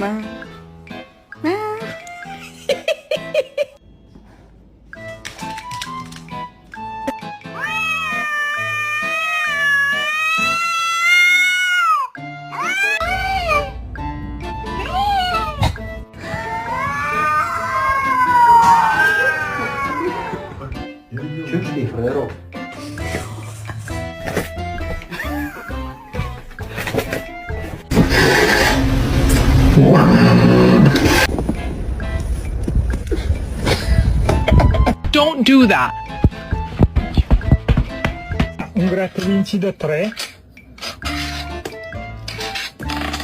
pa. Ah. Čučný, frérot. Don't do that. Un gratta vinci da 3.